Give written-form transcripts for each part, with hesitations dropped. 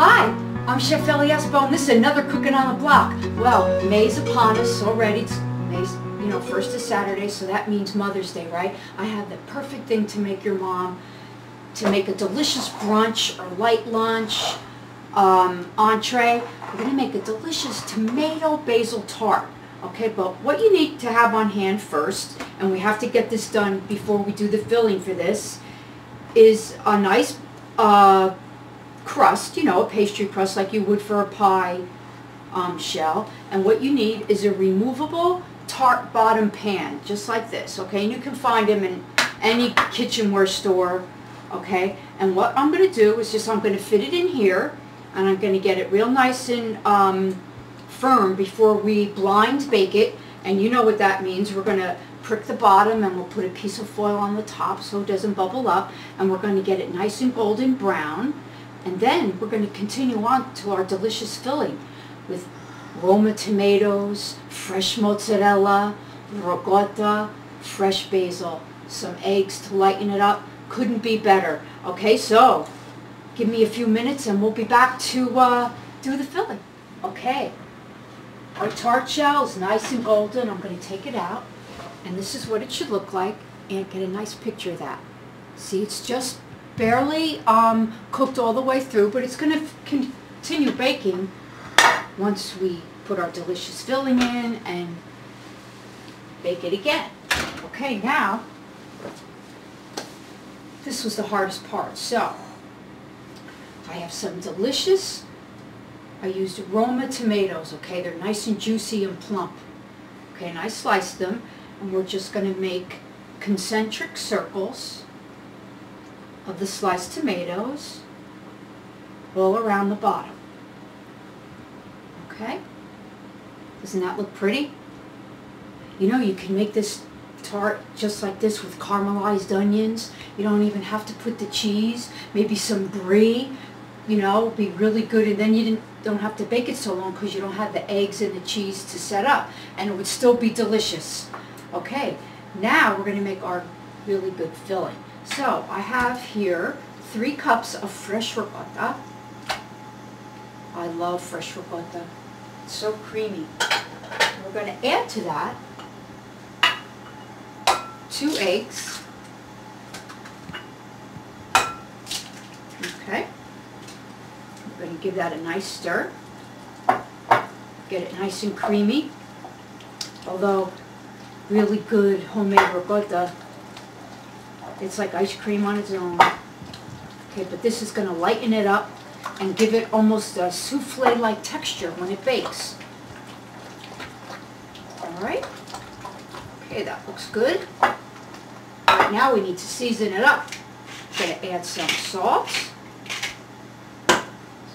Hi, I'm Chef Ellie Espo, and this is another Cooking on the Block. Well, May's upon us already. It's May's, first is Saturday, so that means Mother's Day, right? I have the perfect thing to make your mom, to make a delicious brunch or light lunch, entree. We're going to make a delicious tomato basil tart. Okay, but what you need to have on hand first, and we have to get this done before we do the filling for this, is a nice crust, a pastry crust like you would for a pie shell. And what you need is a removable tart bottom pan, just like this, okay? And you can find them in any kitchenware store, okay? And what I'm going to do is I'm going to fit it in here, and I'm going to get it real nice and firm before we blind bake it. And you know what that means. We're going to prick the bottom, and we'll put a piece of foil on the top so it doesn't bubble up, and we're going to get it nice and golden brown. And then we're going to continue on to our delicious filling with Roma tomatoes, fresh mozzarella, ricotta, fresh basil, some eggs to lighten it up. Couldn't be better. Okay, so give me a few minutes and we'll be back to do the filling. Okay, our tart shell is nice and golden. I'm going to take it out, and this is what it should look like, and get a nice picture of that. See, it's just barely cooked all the way through, but it's going to continue baking once we put our delicious filling in and bake it again. Okay, now this was the hardest part. So I have some delicious, I used Roma tomatoes. Okay, they're nice and juicy and plump. Okay, and I sliced them, and we're just going to make concentric circles of the sliced tomatoes all around the bottom. Okay? Doesn't that look pretty? You can make this tart just like this with caramelized onions. You don't even have to put the cheese. Maybe some brie, be really good. And then you don't have to bake it so long because you don't have the eggs and the cheese to set up. And it would still be delicious. Okay, now we're going to make our really good filling. So I have here 3 cups of fresh ricotta. I love fresh ricotta. It's so creamy. We're going to add to that 2 eggs. Okay. We're going to give that a nice stir. Get it nice and creamy. Although really good homemade ricotta, it's like ice cream on its own. Okay, but this is going to lighten it up and give it almost a souffle-like texture when it bakes. Alright. Okay, that looks good. Right now we need to season it up. We're going to add some salt,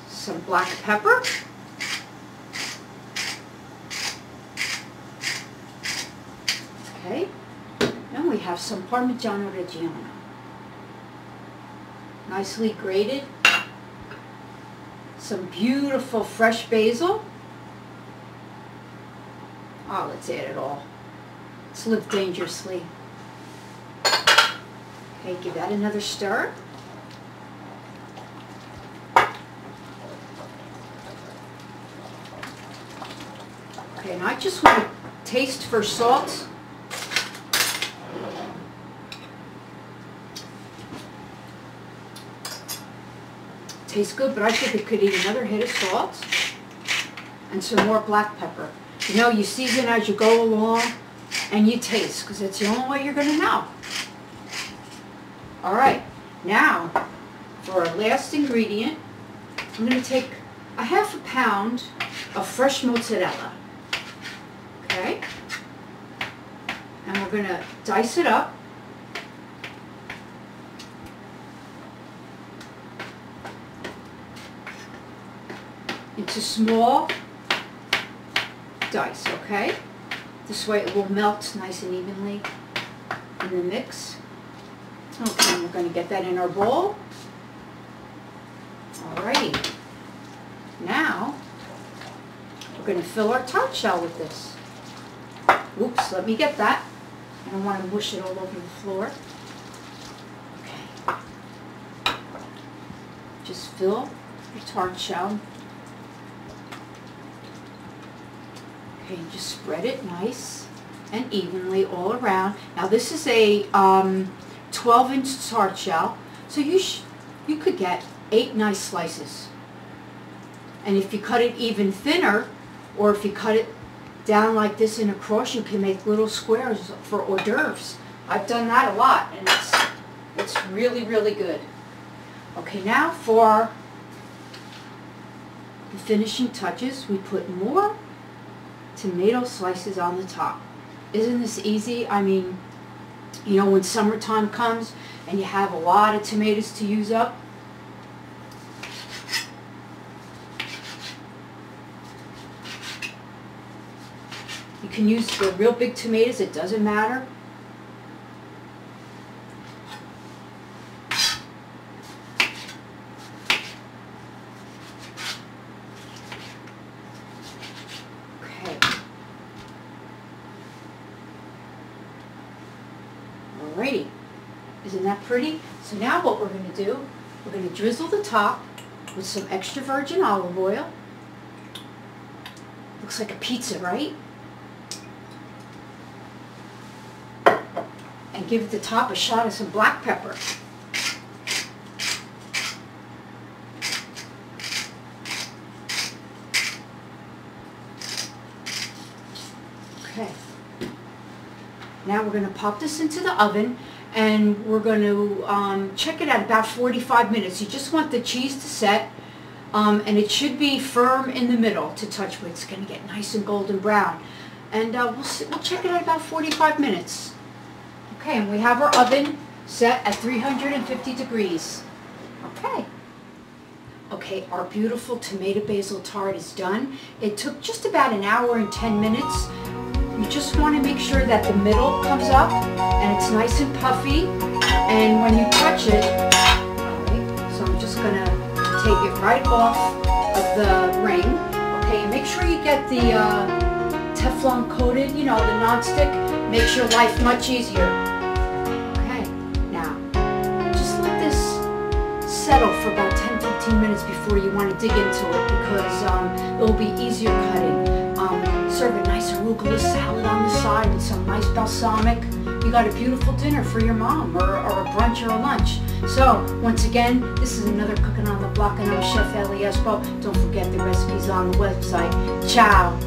some black pepper, okay, and we have some Parmigiano Reggiano, nicely grated, some beautiful fresh basil. Oh, let's add it all. Let's live dangerously. Okay, give that another stir. Okay, and I just want to taste for salt. Tastes good, but I think it could eat another hit of salt and some more black pepper. You season as you go along and you taste, because it's the only way you're going to know. Alright, now for our last ingredient, I'm going to take a ½ pound of fresh mozzarella. Okay? And we're going to dice it up. Into small dice, okay? This way it will melt nice and evenly in the mix. Okay, we're going to get that in our bowl. Alrighty. Now, we're going to fill our tart shell with this. Oops, let me get that. I don't want to mush it all over the floor. Okay. Just fill your tart shell. Okay, and just spread it nice and evenly all around. Now this is a 12-inch tart shell, so you could get 8 nice slices. And if you cut it even thinner, or if you cut it down like this and across, you can make little squares for hors d'oeuvres. I've done that a lot, and it's really, really good. Okay, now for the finishing touches, we put more tomato slices on the top. Isn't this easy? I mean, you know, when summertime comes and you have a lot of tomatoes to use up, you can use the real big tomatoes, it doesn't matter. Okay. Alrighty. Isn't that pretty? So now what we're going to do, we're going to drizzle the top with some extra virgin olive oil. Looks like a pizza, right? And give the top a shot of some black pepper. Okay. Now we're going to pop this into the oven, and we're going to check it at about 45 minutes. You just want the cheese to set, and it should be firm in the middle to touch with. It's going to get nice and golden brown. And we'll check it at about 45 minutes. Okay, and we have our oven set at 350 degrees. Okay. Okay, our beautiful tomato basil tart is done. It took just about an hour and 10 minutes. You just want to make sure that the middle comes up and it's nice and puffy. And when you touch it, alright, so I'm just going to take it right off of the ring. Okay, and make sure you get the Teflon coated, you know, the non-stick. Makes your life much easier. Settle for about 10-15 minutes before you want to dig into it, because it will be easier cutting. Serve a nice arugula salad on the side with some nice balsamic. You got a beautiful dinner for your mom, or a brunch or a lunch. So once again, this is another Cooking on the Block, and I'm Chef Ellie Espo. Don't forget the recipes on the website. Ciao.